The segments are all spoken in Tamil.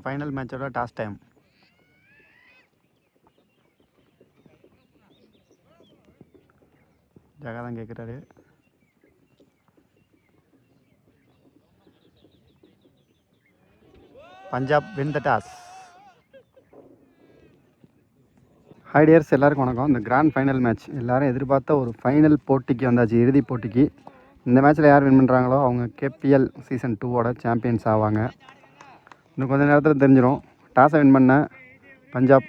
ஃபைனல் மேட்சோட டாஸ் டைம். ஜகா தான் கேட்குறாரு. Punjab win the toss. High tears, எல்லாருக்கும் வணக்கம். இந்த கிராண்ட் ஃபைனல் மேட்ச் எல்லோரும் எதிர்பார்த்த ஒரு ஃபைனல் போட்டிக்கு வந்தாச்சு, இறுதி போட்டிக்கு. இந்த மேட்ச்சில் யார் வின் பண்ணுறாங்களோ அவங்க KPL சீசன் 2 சாம்பியன்ஸ் ஆவாங்க. இன்னும் கொஞ்சம் நேரத்தில் தெரிஞ்சிடும். டாஸை வின் பண்ண பஞ்சாப்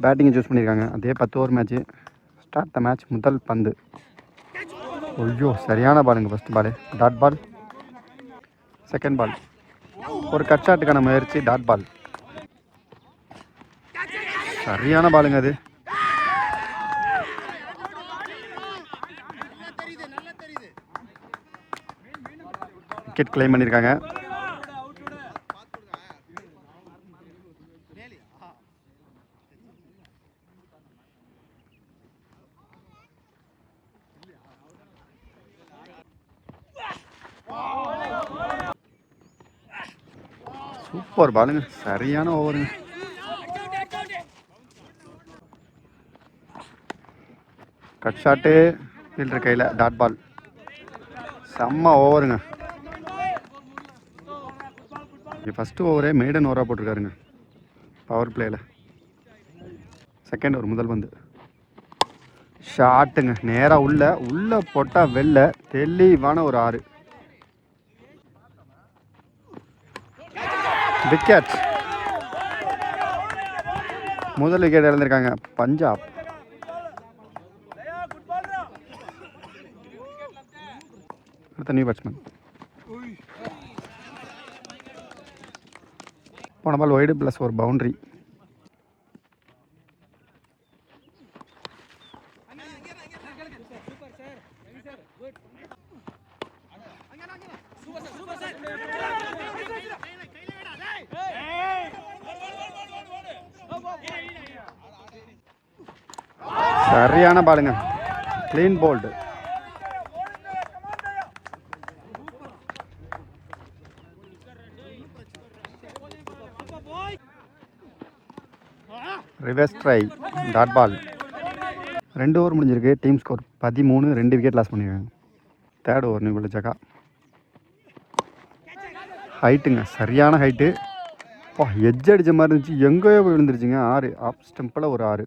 பேட்டிங்கை சூஸ் பண்ணியிருக்காங்க. அதே 10 over match. Start the match. முதல் பந்து. ஐயோ, சரியான பாலுங்க. First ball dot ball. Second ball ஒரு கட் ஷாட்டுக்கான முயற்சி, டாட் பால். சரியான பாலுங்க அது. விக்கெட் கிளைம் பண்ணியிருக்காங்க. சூப்பர் பாலுங்க, சரியான ஓவருங்க. கட் ஷாட்டு, ஃபீல்டர் கையில், டாட் பால். செம்ம ஓவருங்க. ஃபஸ்ட்டு ஓவரே மெய்டன் ஓவராக போட்டிருக்காருங்க பவர் பிளேயில். செகண்ட் ஓவர் முதல் பந்து. ஷாட்டுங்க, நேராக உள்ள போட்டால் வெளில. தெளிவான ஒரு 6. விக்கெட். முதல் விக்கெட் இழந்திருக்காங்க பஞ்சாப். அடுத்த நியூ பேட்ஸ்மேன். போன பால் வைடு ப்ளஸ் ஒரு பவுண்ட்ரி. சரியான பாலுங்க, clean bowled. Reverse try, dot ball. 2 over முடிஞ்சிருக்கு. Team score 13. 2 விக்கெட் லாஸ் பண்ணியிருக்காங்க. தேர்ட் ஓவர் நியூ பால் ஜகா. ஹைட்டுங்க, சரியான ஹைட்டு. எட்ஜ் அடித்த மாதிரி இருந்துச்சு, எங்கேயோ போய் விழுந்துருச்சுங்க. 6 ஆஃப் ஸ்டம்பில் ஒரு 6.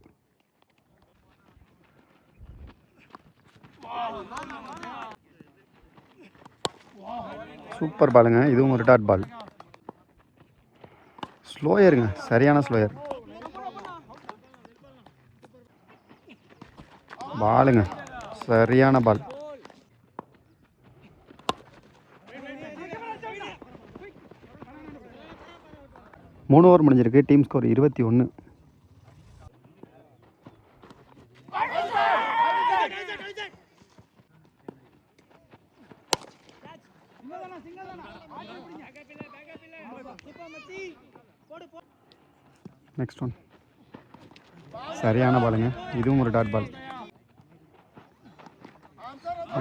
சூப்பர் பாலுங்க, இதுவும் ஒரு டாட் பால். ஸ்லோயருங்க, சரியான ஸ்லோயர். பாலுங்க, சரியான பால். மூணு ஓவர் முடிஞ்சிருக்கு. Team score 21. Next one. சரியான பாலுங்க, இதுவும் ஒரு டாட் பால்.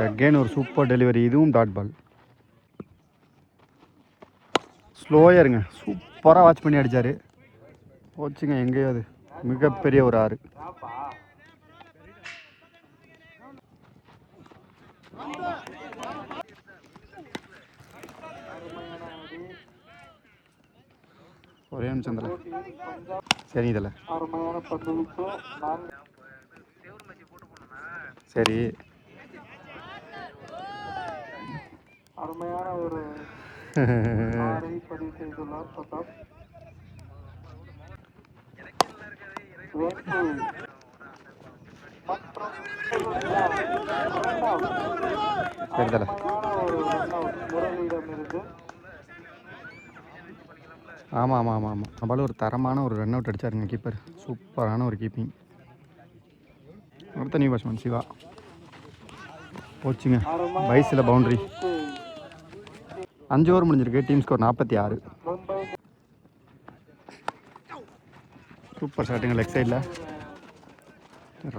அகெயின் ஒரு சூப்பர் டெலிவரி, இதுவும் டாட் பால். ஸ்லோயருங்க, சூப்பராக வாட்ச் பண்ணி அடித்தார். போச்சுங்க எங்கேயோ, அது மிகப்பெரிய ஒரு 6. ஒரே நிமிஷம் தலை. சரி இதில் சரி. அருமையான ஒரு சரி தலை. ஆமாம் ஆமாம் ஆமாம் ஆமாம். நம்மளால ஒரு தரமான ஒரு ரன் அவுட் அடித்தாருங்க கீப்பர். சூப்பரான ஒரு கீப்பிங். அடுத்த நியூ பேட்ஸ்மேன் சிவா. போச்சுங்க, வயசில் பவுண்ட்ரி. 5 ஓவர் முடிஞ்சிருக்கு. Team score 46. சூப்பர் ஷாட்டுங்க, லெக் சைடில்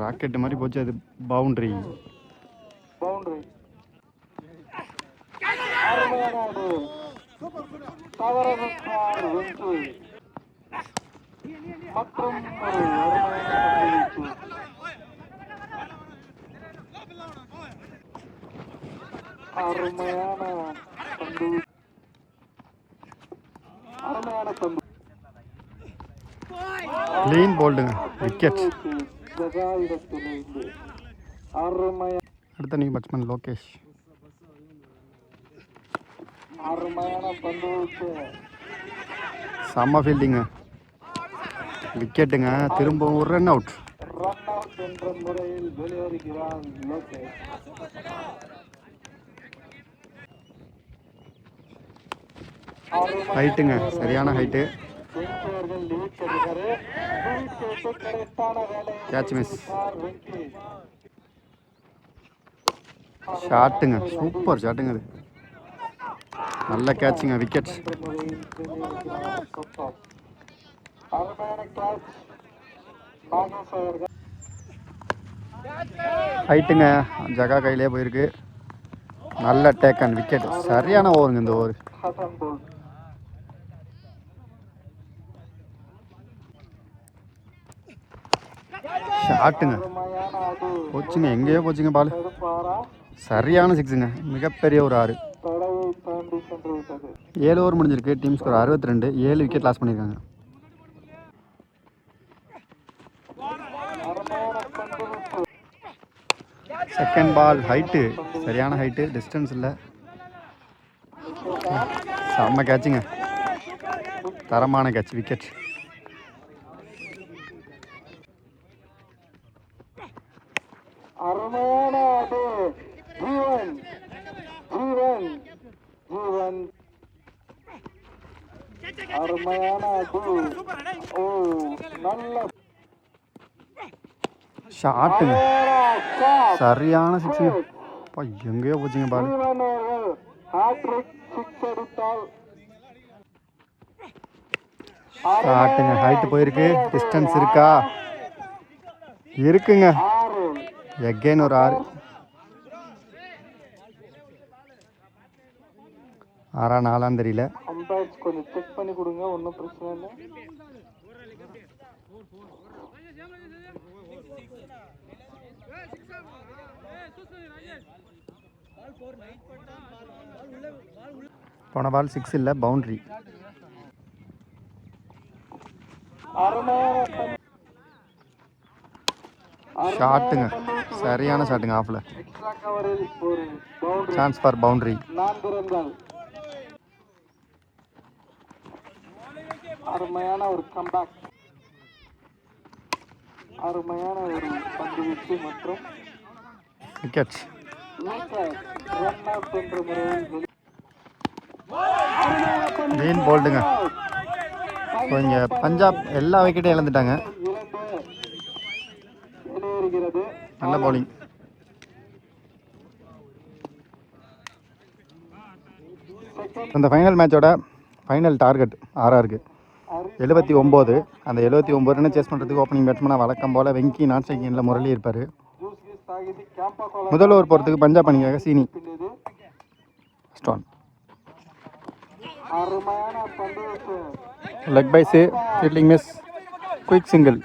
ராக்கெட்டு மாதிரி போச்சு, அது பவுண்ட்ரி. மற்றும் ஒரு அருமையான பந்து அருமையான பந்து க்ளீன் போல்டுங்க, விக்கெட். அடுத்த நியூ பேட்ஸ்மேன் லோகேஷ். அருமையான பந்து செம்ம ஃபீல்டிங்க, விக்கெட்டுங்க. திரும்பவும் ஒரு ரன் அவுட். ரன் அவுட் என்ற முறையில் வெளியேறுகிறார் லோகேஷ். ஹைட்டுங்க, சரியான ஹைட்டு. Catch miss. ஷாட்டுங்க, சூப்பர் ஷாட்டுங்க அது. நல்ல கேட்சுங்க, விக்கெட். ஹைட்டுங்க, ஜகா கையிலே போயிருக்கு. நல்ல டேக்கன், விக்கெட். சரியான ஓவருங்க இந்த ஓவர். ஷாட்டுங்க, போச்சுங்க, எங்கேயோ போச்சுங்க பால். சரியான சிக்ஸுங்க, மிகப்பெரிய ஒரு 6. 7 ஓவர் முடிஞ்சிருக்கு. Team score 62. 7 விக்கெட் லாஸ் பண்ணியிருக்காங்க. செகண்ட் பால் ஹைட்டு, சரியான ஹைட்டு, டிஸ்டன்ஸ் இல்லை. செம்ம கேட்சுங்க, தரமான கேட்ச், விக்கெட். அருமையான ஜீவன் ஜீவன் ஜீவன் அருமையான நல்ல ஷாட்டுங்க, சரியான சிக்ஸுங்க. எங்கேயோ போச்சுங்க பால். ஷாட்டுங்க, ஹைட்டு போயிருக்கு. டிஸ்டன்ஸ் இருக்கா? இருக்குங்க. எகைன் ஒரு 6. 6ஆ 4ஆன்னு தெரியல. கொஞ்சம் செக் பண்ணி கொடுங்க, ஒன்றும் பிரச்சனை இல்லை. போன பால் 6 இல்லை, பவுண்ட்ரி. ஷாட்டுங்க, சரியான ஷாட்டுங்க, ஆஃப்ல. Chance for boundary. அருமையான ஒரு கம்பேக், அருமையான ஒரு பந்து வீச்சு மற்றும் விக்கெட். க்ளீன் போல்டுங்க. ஸோ இங்கே பஞ்சாப் எல்லா விக்கெட்டையும் இழந்துட்டாங்க. நல்ல பவுலிங். இந்த ஃபைனல் மேட்சோட ஃபைனல் டார்கெட் ஆர்ஆருக்கு 79. அந்த 79 ரன் சேஸ் பண்ணுறதுக்கு ஓப்பனிங் பேட்ஸ்மேனாக வழக்கம் போல் வெங்கி, நான் செகண்டில் முரளி இருப்பார். முதல் ஓவர் போகிறதுக்கு பஞ்சாப் அணிக்காக சீனி stone. Leg byes, fielding miss, quick single.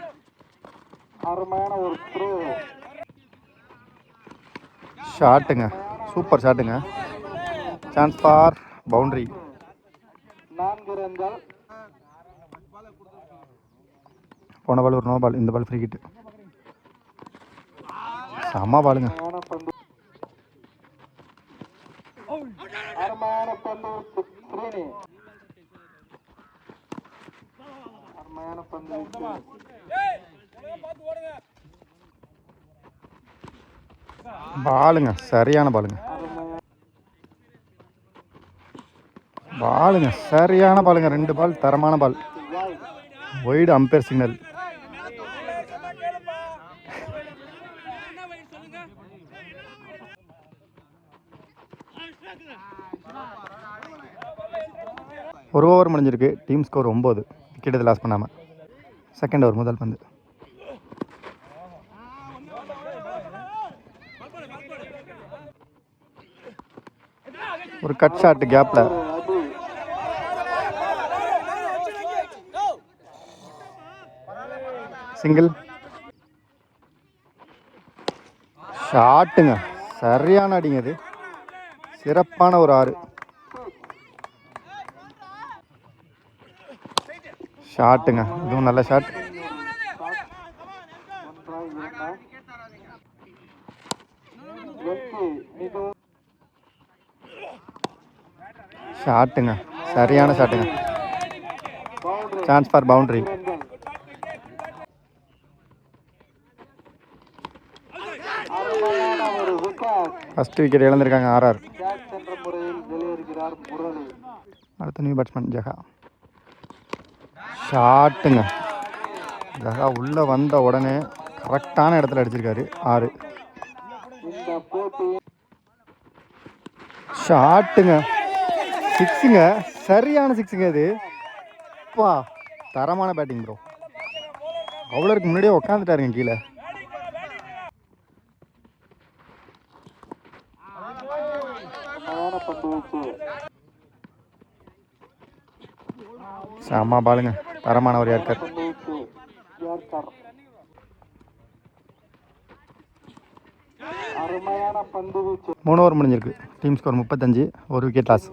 ஷாட்டுங்க, சூப்பர் ஷாட்டுங்க. Chance for boundary. 4 ரன்கள். போன பால் ஒரு நோ பால், இந்த பால் ஃப்ரீ ஹிட். செம்ம பாலுங்க. பாலுங்க, சரியான பாலுங்க. பாலுங்க, சரியான பாலுங்க. 2 பால் தரமான பால். Wide umpire signal. ஒரு ஓவர் முடிஞ்சிருக்கு. Team score 9. விக்கெட் இது லாஸ் பண்ணாமல். செகண்ட் ஓவர் முதல் பந்து. ஒரு கட் ஷாட் கேப்பில் சிங்கிள். ஷாட்டுங்க, சரியான அடிங்க. அது சிறப்பான ஒரு 6. ஷாட்டுங்க, இதுவும் நல்ல ஷாட். ஷாட்டுங்க, சரியான ஷாட்டுங்க. Chance for boundary. First wicket இழந்திருக்காங்க ஆர்ஆர். அடுத்த நியூ பேட்ஸ்மேன் ஜஹா. ஷாட்டுங்க, ஜஹா உள்ளே வந்த உடனே கரெக்டான இடத்துல அடிச்சிருக்காரு 6. ஷாட்டுங்க, 6ங்க, சரியான 6ங்க. இது அப்பா தரமான பேட்டிங் ப்ரோ. அவ்வளோருக்கு முன்னாடியே உக்காந்துட்டாருங்க கீழே. செம்ம பாலுங்க, தரமான ஒரு யார்கர். 3 ஓவர் முடிஞ்சிருக்கு. Team score 35, 1 wicket loss.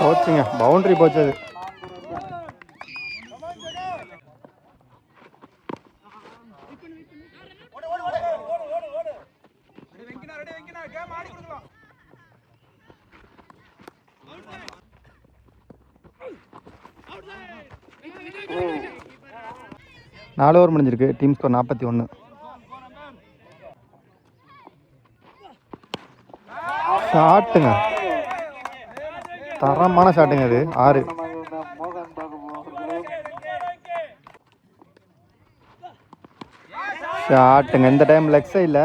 போச்சுங்க, பவுண்டரி போச்சு அது. நாலு ஓவர் முடிஞ்சிருக்கு. Team score 41. ஷாட்டுங்க, தரமான ஷாட்டுங்க. அது 6. ஷாட்டுங்க, இந்த டைம் லெக் சைடில்.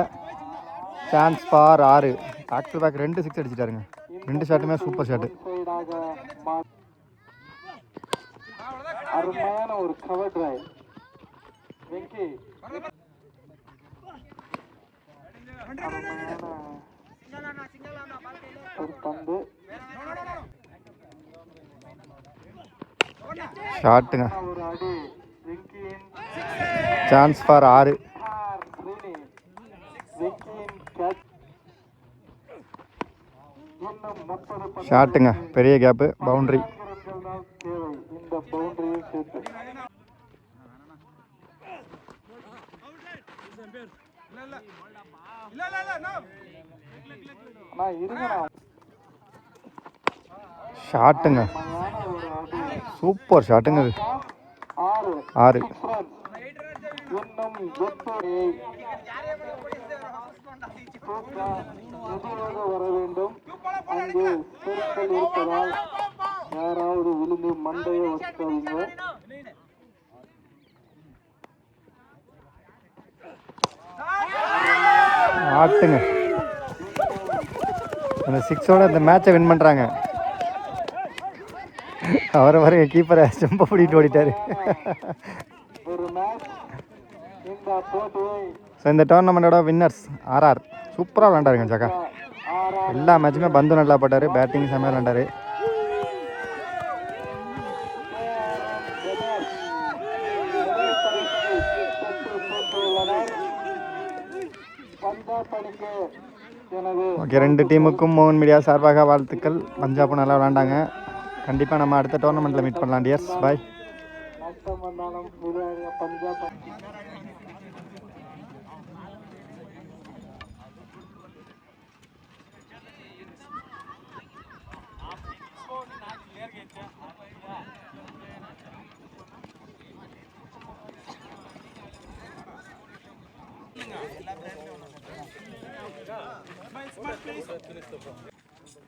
Chance for 6. Back to back 2 6 அடிச்சிட்டாருங்க. 2 ஷாட்டுமே சூப்பர் ஷாட்டு. அருமையான ஒரு கவர் டிரைவ். ஒரு பந்து. ஷாட்டுங்க, ஒரு அடி. வெங்கியின் சான்ஸ் ஃபார் 6. ஷாட்டுங்க, பெரிய கேப்பு, பவுண்டரி. இந்த பவுண்டரியை சேர்த்து ஷாட்டுங்க, சூப்பர் ஷாட்டுங்க. அது 6. வர வேண்டும். அங்கு பொருட்கள் இருப்பதால் யாராவது விழுந்து மண்டையை வச்சுக்காதீங்க. ஆட்டுங்க, அந்த 6ஓட இந்த மேட்சை வின் பண்ணுறாங்க. அவரை வர கீப்பரை செம்ப பிடிட்டு ஓடிட்டாரு. ஸோ இந்த டோர்னமெண்ட்டோட வின்னர்ஸ் ஆர்ஆர். சூப்பராக விளாண்டாருங்க ஜகா. எல்லா மேட்சுமே பந்து நல்லா போட்டார், பேட்டிங் செம்மையாக விளாண்டாரு. ஓகே, 2 டீமுக்கும் மோகன் மீடியா சார்பாக வாழ்த்துக்கள். பஞ்சாப் நல்லா விளாண்டாங்க. கண்டிப்பாக நம்ம அடுத்த டோர்னமெண்ட்டில் மீட் பண்ணலாம் டியர்ஸ். பாய்.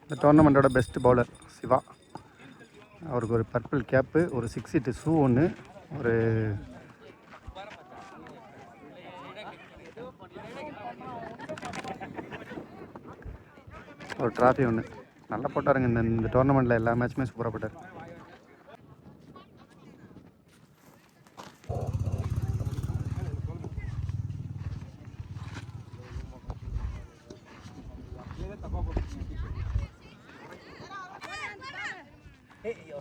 இந்த டோர்னமெண்ட்டோட பெஸ்ட் பவுலர் சிவா. அவருக்கு ஒரு பர்பிள் கேப்பு, ஒரு 6 இட்டு ஷூ ஒன்று, ஒரு ட்ராஃபி ஒன்று. நல்லா போட்டாருங்க. இந்த டோர்னமெண்ட்டில் எல்லா மேட்சுமே சூப்பராக போட்டார்.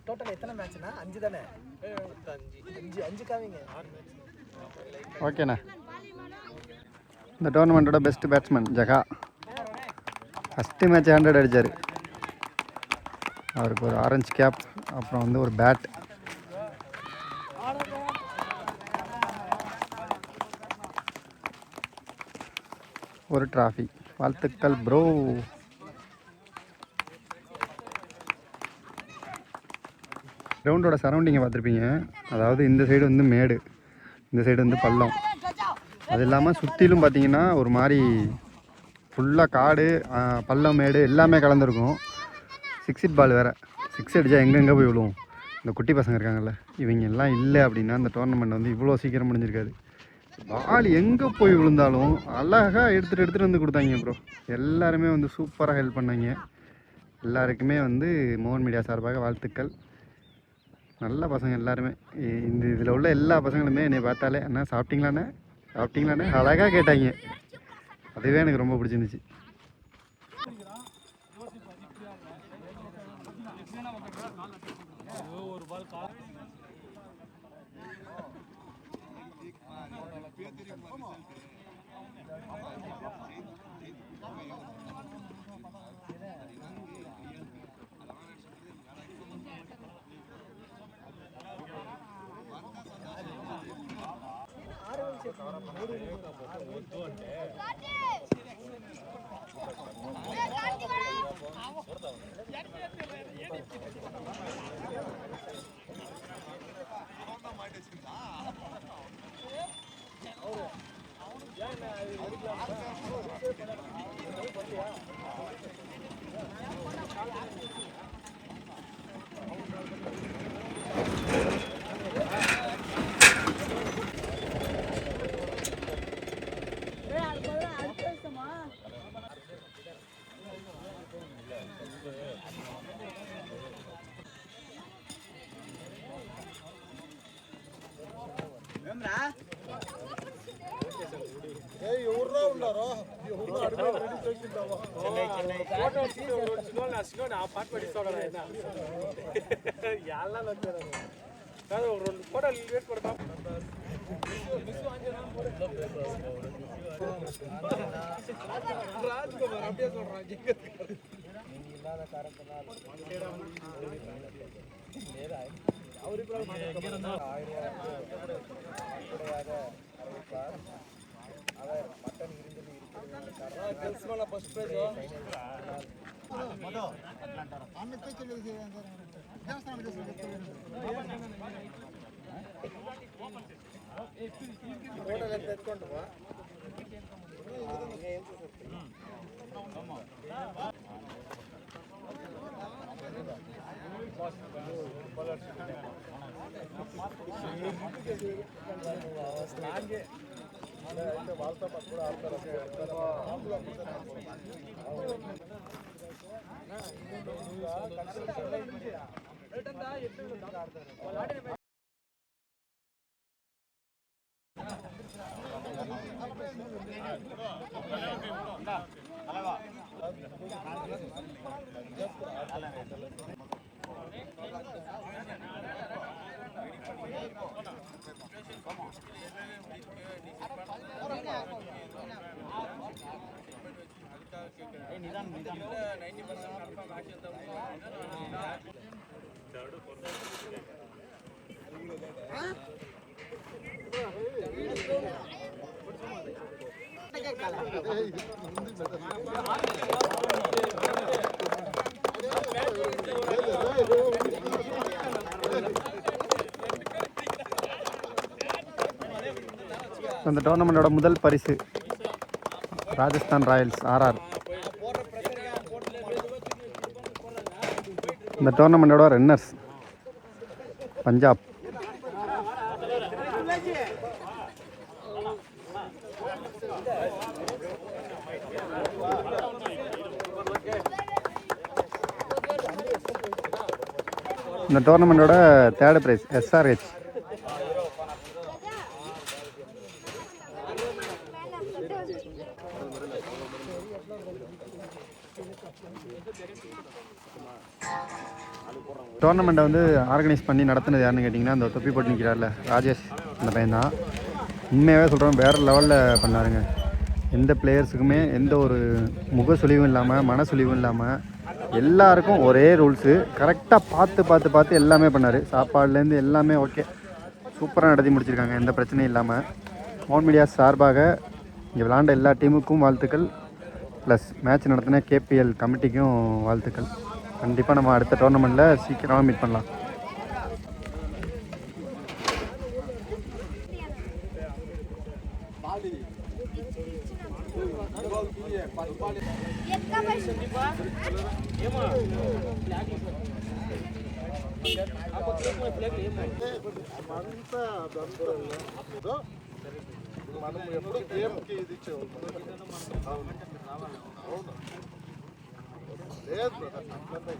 டோட்டல் எத்தனை மேட்ச்னா 5 தானே? 5 காவிங்க. ஓகேண்ணா. இந்த டோர்னமெண்ட்டோட பெஸ்ட் பேட்ஸ்மேன் ஜகா. ஃபஸ்ட்டு மேட்ச் 100 அடித்தார். அவருக்கு ஒரு ஆரஞ்சு கேப், அப்புறம் வந்து ஒரு பேட். ஒரு டிராஃபி. வாழ்த்துக்கள் ப்ரோ. கிரவுண்டோட சரௌண்டிங்கை பார்த்துருப்பீங்க. அதாவது இந்த சைடு வந்து மேடு, இந்த சைடு வந்து பள்ளம். அது இல்லாமல் சுற்றிலும் பார்த்தீங்கன்னா ஒரு மாதிரி ஃபுல்லாக காடு, பள்ளம், மேடு எல்லாமே கலந்துருக்கும். 6 ஹிட் பால் வேறு. 6 அடித்தா எங்கெங்கே போய் விழுவும். இந்த குட்டி பசங்க இருக்காங்கல்ல, இவங்க எல்லாம் இல்லை அப்படின்னா இந்த டோர்னமெண்ட் வந்து இவ்வளோ சீக்கிரம் முடிஞ்சிருக்காது. பால் எங்கே போய் விழுந்தாலும் அழகாக எடுத்துகிட்டு வந்து கொடுத்தாங்க ப்ரோ. எல்லாருமே வந்து சூப்பராக ஹெல்ப் பண்ணாங்க. எல்லாருக்குமே வந்து மோகன் மீடியா சார்பாக வாழ்த்துக்கள். நல்ல பசங்க எல்லாருமே. இந்த இதில் உள்ள எல்லா பசங்களுமே என்னை பார்த்தாலே அண்ணா சாப்பிட்டீங்களாண்ணே அழகாக கேட்டாங்க. அதுவே எனக்கு ரொம்ப பிடிச்சிருந்துச்சு. அந்த டோர்னமெண்டோட முதல் பரிசு ராஜஸ்தான் ராயல்ஸ் RR. இந்த டோர்னமெண்டோட ரன்னர்ஸ் பஞ்சாப். இந்த டோர்னமெண்டோட தேர்ட் ப்ரைஸ் SRH. டோர்னமெண்ட்டை வந்து ஆர்கனைஸ் பண்ணி நடத்துனது யாருன்னு கேட்டிங்கன்னா அந்த தொப்பி போட்டு நிற்கிறார்ல ராஜேஷ், அந்த பையன் தான். உண்மையாகவே சொல்கிறேன், வேறு லெவலில் பண்ணாருங்க. எந்த பிளேயர்ஸுக்குமே எந்த ஒரு முகசுழிவும் இல்லாமல் மனசுழிவும் இல்லாமல் எல்லாருக்கும் ஒரே ரூல்ஸு கரெக்டாக பார்த்து எல்லாமே பண்ணார். சாப்பாடுலேருந்து எல்லாமே ஓகே, சூப்பராக நடத்தி முடிச்சிருக்காங்க, எந்த பிரச்சனையும் இல்லாமல். மவுண்ட் மீடியா சார்பாக இங்கே விளாண்ட எல்லா டீமுக்கும் வாழ்த்துக்கள், ப்ளஸ் மேட்ச் நடத்தின கேபிஎல் கமிட்டிக்கும் வாழ்த்துக்கள். கண்டிப்பாக நம்ம அடுத்த டோர்னமெண்ட்டில் சீக்கிரமாக மீட் பண்ணலாம். మనం ఎప్పుడు గేమ్కి ఇది ఇచ్చేవాళ్ళు లేదు